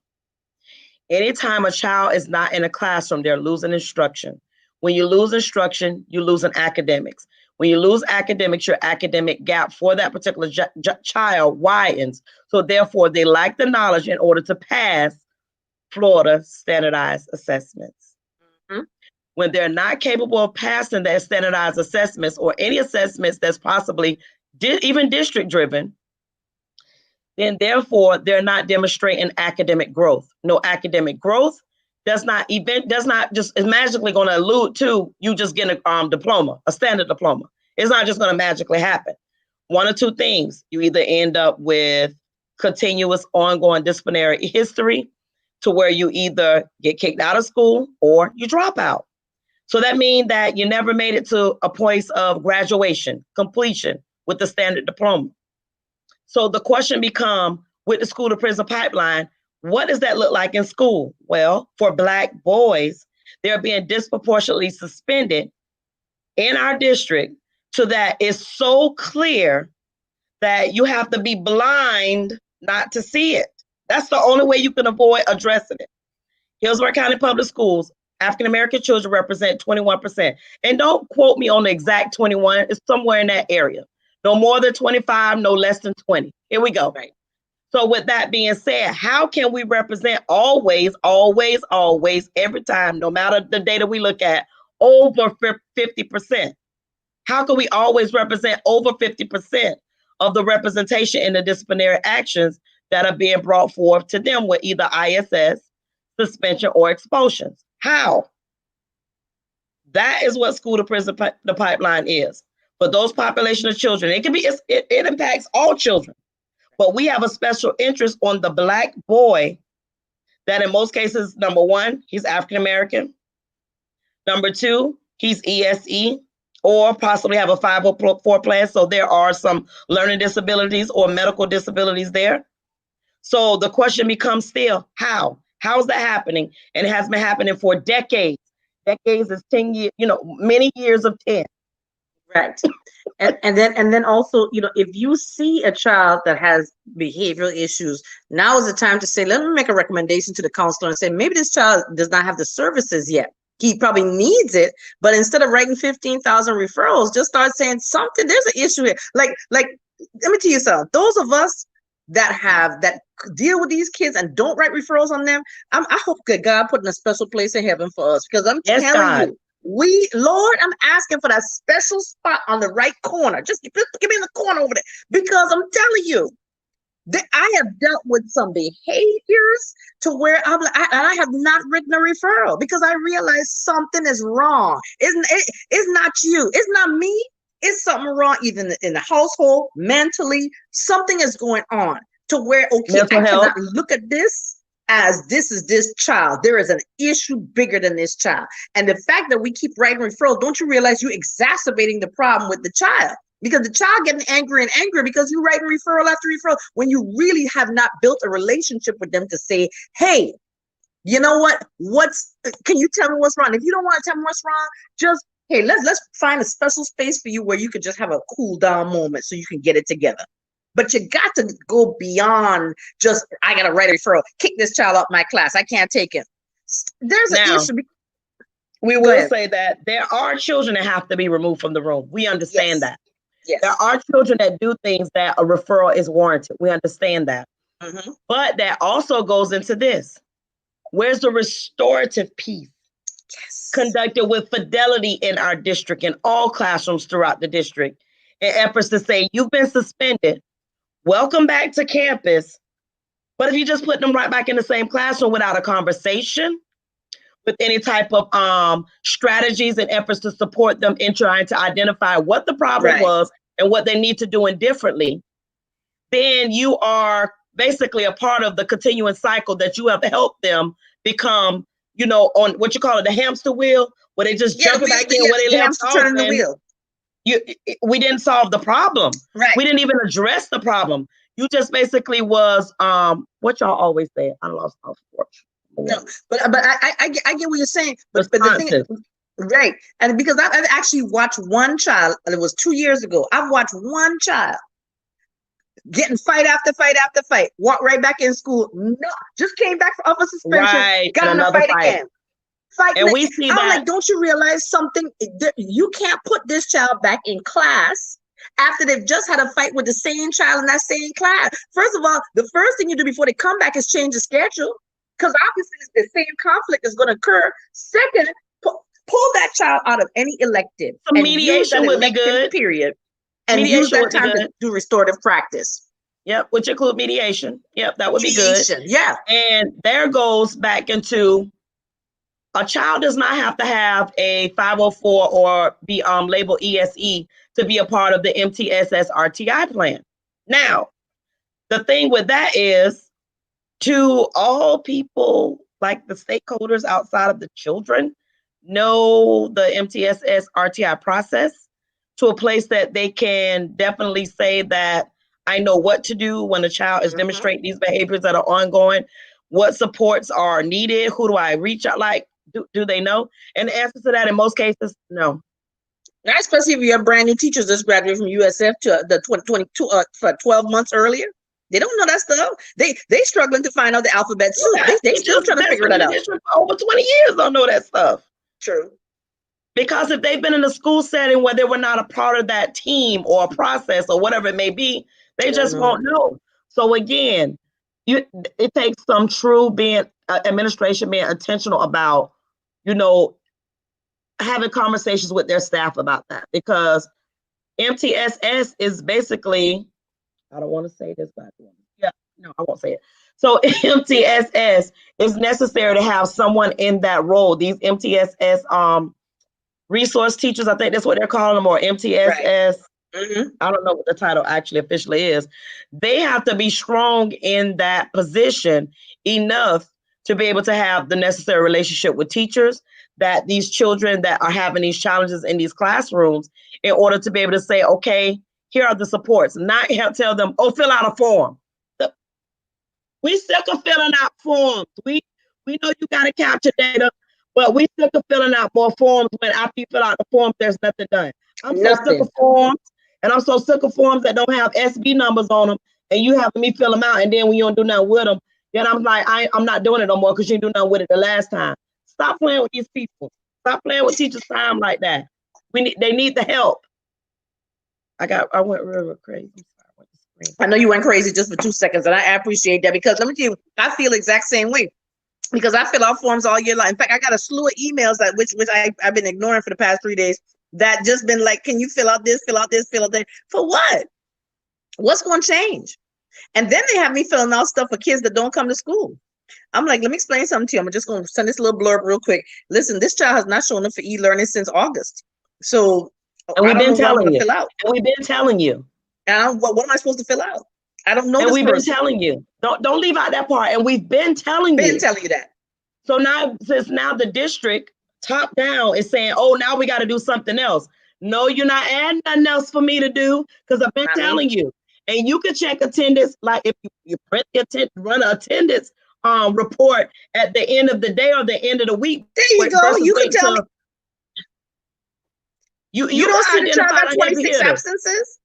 Anytime a child is not in a classroom, they're losing instruction. When you lose instruction, you lose in academics. When you lose academics, your academic gap for that particular child widens. So therefore, they lack the knowledge in order to pass Florida standardized assessments. Mm-hmm. When they're not capable of passing their standardized assessments or any assessments that's possibly even district driven, then therefore they're not demonstrating academic growth. No academic growth does not just is magically going to allude to you just getting a diploma, a standard diploma. It's not just going to magically happen. One or two things: you either end up with continuous ongoing disciplinary history to where you either get kicked out of school or you drop out. So that means that you never made it to a place of graduation, completion with the standard diploma. So the question becomes, with the school to prison pipeline, what does that look like in school? Well, for Black boys, they're being disproportionately suspended in our district so that it's so clear that you have to be blind not to see it. That's the only way you can avoid addressing it. Hillsborough County Public Schools, African-American children represent 21%. And don't quote me on the exact 21, it's somewhere in that area. No more than 25, no less than 20. Here we go. Right. So with that being said, how can we represent always, every time, no matter the data we look at, over 50%? How can we always represent over 50% of the representation in the disciplinary actions that are being brought forth to them with either ISS, suspension, or expulsions? How? That is what school to prison the pipeline is. For those population of children, it impacts all children. But we have a special interest on the Black boy that in most cases, number one, he's African-American. Number two, he's ESE or possibly have a 504 plan. So there are some learning disabilities or medical disabilities there. So the question becomes still, how? How is that happening? And it has been happening for decades. Decades is 10 years, many years of 10. Right. And then also, if you see a child that has behavioral issues, now is the time to say, let me make a recommendation to the counselor and say, maybe this child does not have the services yet. He probably needs it, but instead of writing 15,000 referrals, just start saying something. There's an issue here. Like, let me tell you something. Those of us that deal with these kids and don't write referrals on them, I hope that God put in a special place in heaven for us, because I'm telling you, Lord, I'm asking for that special spot on the right corner. Just give me in the corner over there, because I'm telling you that I have dealt with some behaviors to where I have not written a referral because I realize something is wrong. It's not you. It's not me. It's something wrong even in the household, mentally. Something is going on to where, okay, I cannot look at this as this is this child. There is an issue bigger than this child. And the fact that we keep writing referrals, don't you realize you're exacerbating the problem with the child? Because the child getting angry and angry because you're writing referral after referral when you really have not built a relationship with them to say, hey, you know what? Can you tell me what's wrong? If you don't want to tell me what's wrong, just, hey, let's find a special space for you where you can just have a cool down moment so you can get it together. But you got to go beyond just, I got to write a referral, kick this child out my class. I can't take him. There's an issue. we Go will ahead. say that there are children that have to be removed from the room. We understand Yes. that. Yes. There are children that do things that a referral is warranted. We understand that. Mhm. But that also goes into this. Where's the restorative piece? Yes. Conducted with fidelity in our district, in all classrooms throughout the district, in efforts to say, you've been suspended, welcome back to campus. But if you just put them right back in the same classroom without a conversation, with any type of strategies and efforts to support them in trying to identify what the problem Right. was and what they need to do differently, then you are basically a part of the continuing cycle that you have helped them become, on what you call it, the hamster wheel, where they just jump back in where they the left hamster off. turning the wheel. We didn't solve the problem. Right. We didn't even address the problem. You just basically was what y'all always say. I lost my fortune. No, but I get what you're saying. But the thing, right? And because I've actually watched one child, and it was 2 years ago. I've watched one child getting fight after fight after fight, walk right back in school. No, just came back off a suspension, right, got in a fight again. And we see I'm that. like, don't you realize something? You can't put this child back in class after they've just had a fight with the same child in that same class. First of all, the first thing you do before they come back is change the schedule, because obviously the same conflict is going to occur. Second, pull that child out of any elective. Some mediation would be good. Period. And use that time to do restorative practice. Yep, which include mediation. Yep, that would be good. Yeah. And there goes back into a child does not have to have a 504 or be labeled ESE to be a part of the MTSS RTI plan. Now, the thing with that is, to all people, like the stakeholders outside of the children, know the MTSS RTI process to a place that they can definitely say that I know what to do when a child is demonstrating these behaviors that are ongoing, what supports are needed, who do I reach out, like, do they know? And the answer to that in most cases, no. Now, especially if you're brand new teachers just graduated from USF to the 2022 for 12 months earlier. They don't know that stuff. They struggling to find out the alphabet too. They still trying to figure that out. Over 20 years don't know that stuff. True. Because if they've been in a school setting where they were not a part of that team or a process or whatever it may be, they just won't know. So again, it takes some true administration being intentional about, having conversations with their staff about that, because MTSS is basically, I don't want to say this, but I won't say it. So MTSS is necessary to have someone in that role. These MTSS resource teachers, I think that's what they're calling them, or MTSS. Right. I don't know what the title actually officially is. They have to be strong in that position enough to be able to have the necessary relationship with teachers, that these children that are having these challenges in these classrooms, in order to be able to say, okay, here are the supports, not tell them, oh, fill out a form. We sick of filling out forms. We know you got to capture data, but we sick of filling out more forms when after you fill out the forms, there's nothing done. I'm so sick of forms, and I'm so sick of forms that don't have SB numbers on them, and you having me fill them out, and then when you don't do nothing with them, then I'm like, I'm not doing it no more because you didn't do nothing with it the last time. Stop playing with these people. Stop playing with teachers' time like that. They need the help. I went real crazy. I know you went crazy just for 2 seconds, and I appreciate that, because let me tell you, I feel the exact same way, because I fill out forms all year long. In fact, I got a slew of emails that which I've been ignoring for the past 3 days, that just been like, can you fill out this, fill out this, fill out that? For what? What's going to change? And then they have me filling out stuff for kids that don't come to school. I'm like, let me explain something to you. I'm just going to send this little blurb real quick. Listen, this child has not shown up for e-learning since August. So and we've been telling you. And we've been telling you. And what am I supposed to fill out? I don't know. And we've been telling you. Don't leave out that part. And we've been telling you. Been telling you that. So now, since now the district top down is saying, oh, now we got to do something else. No, you're not adding nothing else for me to do, because I've been telling you. And you can check attendance, like if you print the run an attendance report at the end of the day or the end of the week. There you go. You can tell me. You don't see the child got 26 absences,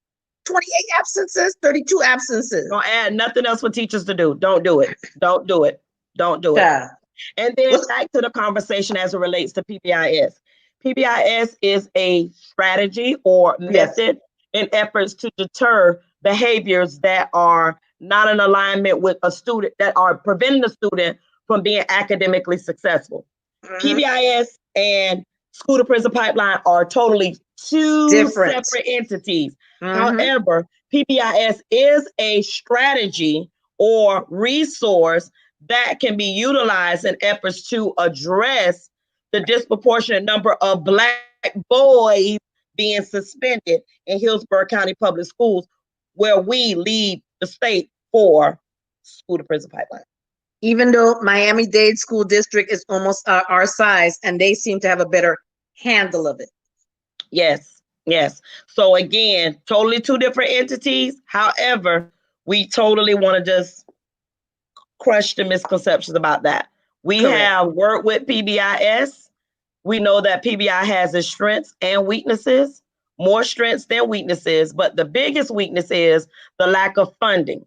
28 absences, 32 absences. Don't add nothing else for teachers to do. Don't do it. Don't do it. Don't do it. Yeah. And then back to the conversation as it relates to PBIS. PBIS is a strategy or method in efforts to deter behaviors that are not in alignment with a student, that are preventing the student from being academically successful. PBIS and school to prison pipeline are totally two separate entities. However, PBIS is a strategy or resource that can be utilized in efforts to address the disproportionate number of Black boys being suspended in Hillsborough County Public Schools, where we lead the state for school to prison pipeline. Even though Miami-Dade School District is almost our size, and they seem to have a better handle of it. Yes, yes. So again, totally two different entities. However, we totally want to just crush the misconceptions about that. We have worked with PBIS. We know that PBI has its strengths and weaknesses, more strengths than weaknesses, but the biggest weakness is the lack of funding.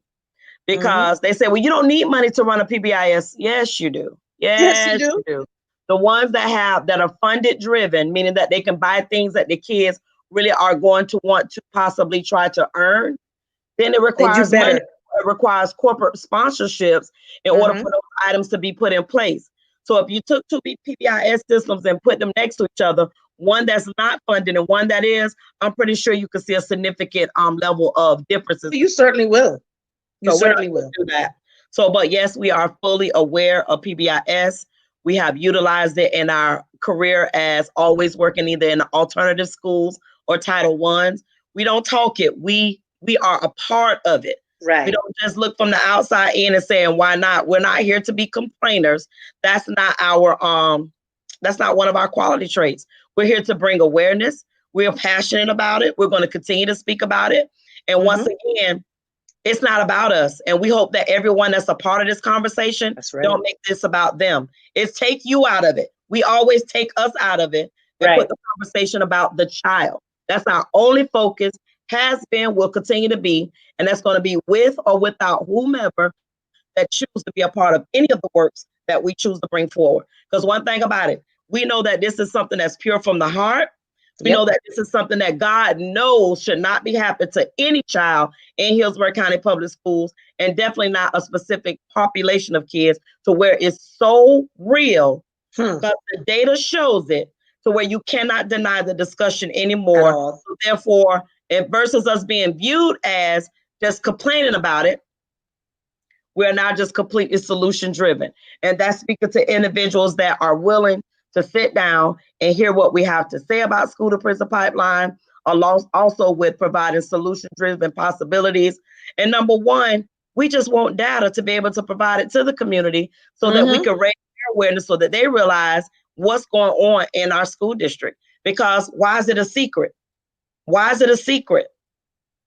Because they say, well, you don't need money to run a PBIS. Yes, you do. Yes, you do. The ones that are funded driven, meaning that they can buy things that the kids really are going to want to possibly try to earn, then it requires money. It requires corporate sponsorships in order for those items to be put in place. So if you took two PBIS systems and put them next to each other, one that's not funded and one that is, I'm pretty sure you can see a significant level of differences. You certainly will. You certainly will do that. So, but yes, we are fully aware of PBIS. We have utilized it in our career as always working either in alternative schools or Title I's. We don't talk it. We are a part of it. Right. We don't just look from the outside in and saying, why not? We're not here to be complainers. That's not one of our quality traits. We're here to bring awareness. We're passionate about it. We're going to continue to speak about it. And once again, it's not about us. And we hope that everyone that's a part of this conversation don't make this about them. It's take you out of it. We always take us out of it and put the conversation about the child. That's our only focus, has been, will continue to be. And that's going to be with or without whomever that choose to be a part of any of the works that we choose to bring forward. Because one thing about it, we know that this is something that's pure from the heart. We know that this is something that God knows should not be happening to any child in Hillsborough County Public Schools, and definitely not a specific population of kids, to where it's so real, but the data shows it, to where you cannot deny the discussion anymore. So therefore, versus us being viewed as just complaining about it, we're now just completely solution driven. And that's speaking to individuals that are willing to sit down and hear what we have to say about school to prison pipeline, along also with providing solution-driven possibilities. And number one, we just want data to be able to provide it to the community so that we can raise their awareness, so that they realize what's going on in our school district. Because why is it a secret? Why is it a secret?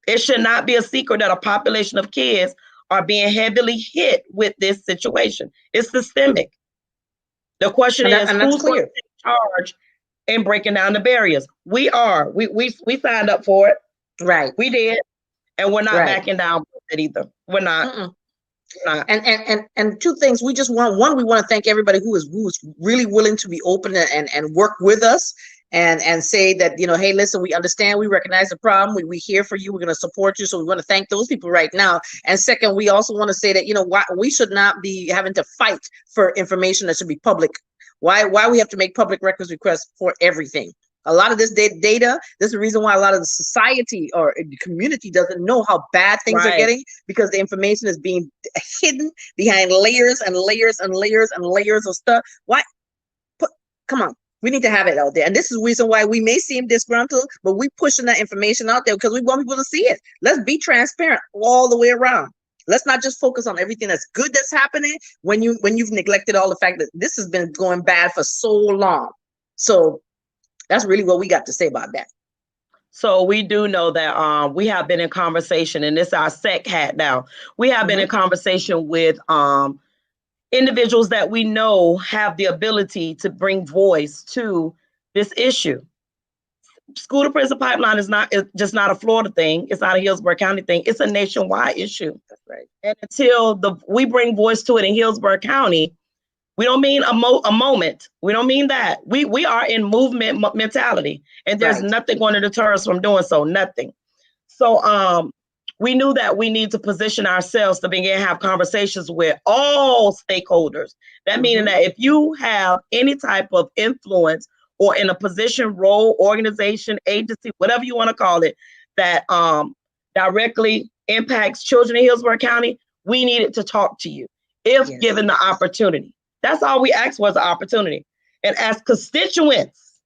It should not be a secret that a population of kids are being heavily hit with this situation. It's systemic. The question is, who's going to take charge in breaking down the barriers? We are. We signed up for it. Right. We did. And we're not backing down with it either. We're not. And two things. We just want, one, we want to thank everybody who is really willing to be open and work with us and say that, you know, hey, listen, we understand, we recognize the problem, we here for you, we're going to support you. So we want to thank those people right now. And second, we also want to say that, you know, why we should not be having to fight for information that should be public. Why we have to make public records requests for everything. A lot of this data, this is the reason why a lot of the society or the community doesn't know how bad things are getting, because the information is being hidden behind layers and layers and layers and layers of stuff. Why? Come on. We need to have it out there. And this is the reason why we may seem disgruntled, but we pushing that information out there because we want people to see it. Let's be transparent all the way around. Let's not just focus on everything that's good that's happening when you've neglected all the fact that this has been going bad for so long. So that's really what we got to say about that. So we do know that we have been in conversation, and this is our SEC hat now. We have been in conversation with individuals that we know have the ability to bring voice to this issue. School to prison pipeline is just not a Florida thing. It's not a Hillsborough County thing. It's a nationwide issue. That's right. And until we bring voice to it in Hillsborough County, We don't mean a moment. We don't mean that. We are in movement mentality, and there's Right. nothing going to deter us from doing so. Nothing. So we knew that we need to position ourselves to begin to have conversations with all stakeholders. That meaning that if you have any type of influence or in a position, role, organization, agency, whatever you want to call it, that directly impacts children in Hillsborough County, we needed to talk to you if Yes. given the opportunity. That's all we asked was an opportunity. And as constituents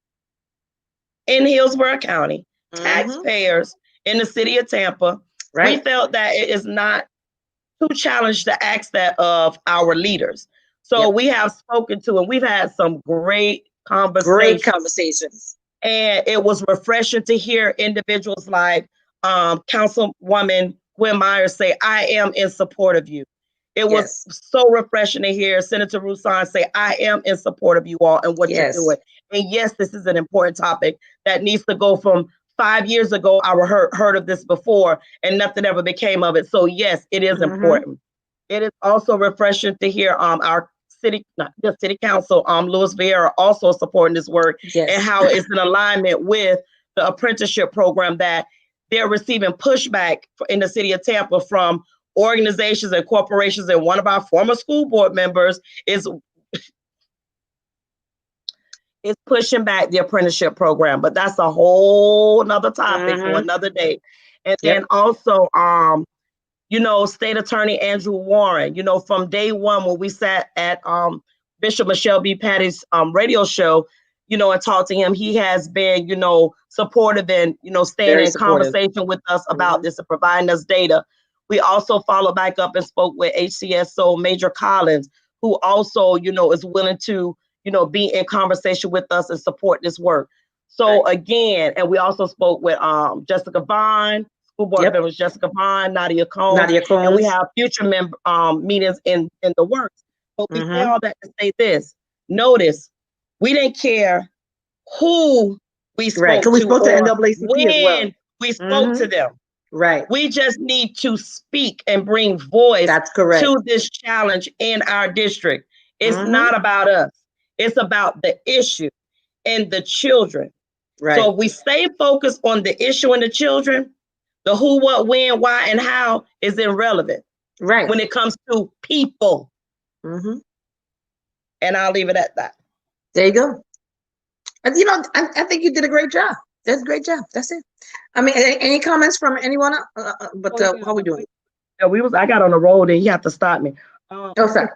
in Hillsborough County, taxpayers in the city of Tampa, we felt that it is not too challenged to ask that of our leaders. So we have spoken to, and we've had some great conversations. And it was refreshing to hear individuals like Councilwoman Gwen Myers say, I am in support of you. It was so refreshing to hear Senator Roussan say, I am in support of you all and what you're doing. And yes, this is an important topic that needs to go from 5 years ago. I heard of this before and nothing ever became of it. So yes, it is important. It is also refreshing to hear our city council, Louis Vieira, also supporting this work and how it's in alignment with the apprenticeship program that they're receiving pushback in the city of Tampa from organizations and corporations. And one of our former school board members is pushing back the apprenticeship program, but that's a whole nother topic for another day. And then also, State Attorney Andrew Warren, from day one when we sat at Bishop Michelle B. Patty's radio show, and talked to him, he has been, supportive and, staying in conversation with us about this and providing us data. We also followed back up and spoke with HCSO Major Collins, who also, is willing to, be in conversation with us and support this work. So again, and we also spoke with Jessica Vaughn, school board members Jessica Vaughn, Nadia Combs, and we have future meetings in the works. But we say all that to say this. Notice, we didn't care who we spoke to, we spoke to or NAACP when we spoke to them. We just need to speak and bring voice to this challenge in our district. It's not about us. It's about the issue and the children. So if we stay focused on the issue and the children, the who, what, when, why, and how is irrelevant when it comes to people. And I'll leave it at that. There you go. And, I think you did a great job. That's a great job. That's it. I mean, any comments from anyone? How are we doing? Yeah, I got on the road and you have to stop me. Sorry.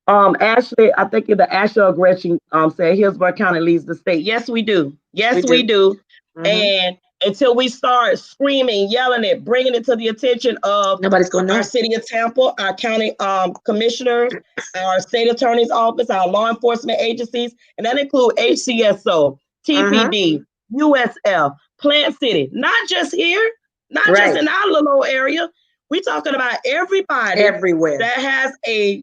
Ashley, I think the Ashley Gretchen said Hillsborough County leads the state. Yes, we do. Yes, we do. And until we start screaming, yelling it, bringing it to the attention of our city of Tampa, our county commissioners, our state attorney's office, our law enforcement agencies, and that includes HCSO, TPD, USF, Plant City, not just here, not just in our little area. We're talking about everybody everywhere that has a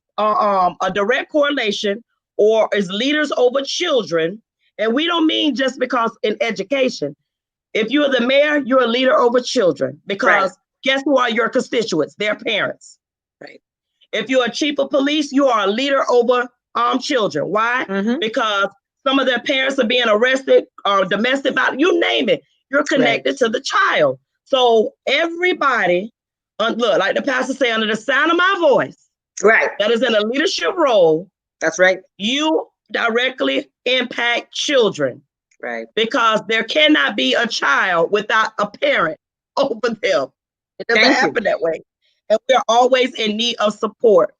direct correlation or is leaders over children. And we don't mean just because in education. If you're the mayor, you're a leader over children because guess who are your constituents? Their parents. If you're a chief of police, you are a leader over children. Why? Because some of their parents are being arrested or domestic violence, you name it. You're connected to the child. So everybody, look, like the pastor say, under the sound of my voice, that is in a leadership role. That's right. You directly impact children. Because there cannot be a child without a parent over them. It doesn't happen that way. And we are always in need of support.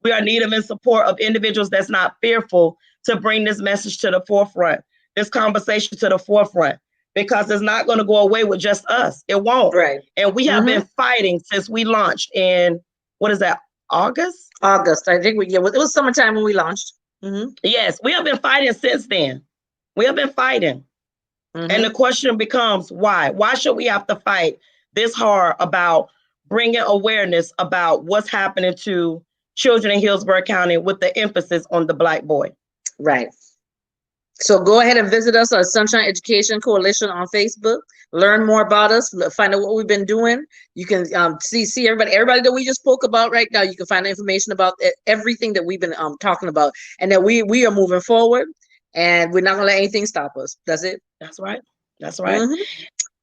We are in support of individuals that's not fearful to bring this message to the forefront, this conversation to the forefront, because it's not going to go away with just us. It won't. And we have been fighting since we launched in, what is that, August? August. I think it was summertime when we launched. Yes, we have been fighting since then. We have been fighting. And the question becomes, why? Why should we have to fight this hard about bringing awareness about what's happening to children in Hillsborough County with the emphasis on the Black boy? So go ahead and visit us at Sunshine Education Coalition on Facebook. Learn more about us. Find out what we've been doing. You can see everybody that we just spoke about right now. You can find information about everything that we've been talking about, and that we are moving forward, and we're not gonna let anything stop us. That's it. That's right. That's right. Mm-hmm.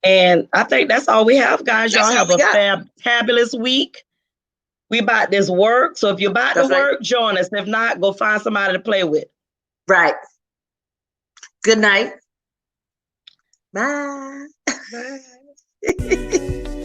And I think that's all we have, guys. Y'all have a fabulous week. We about this work. So if you're about to work, join us. If not, go find somebody to play with. Right. Good night. Bye. Bye.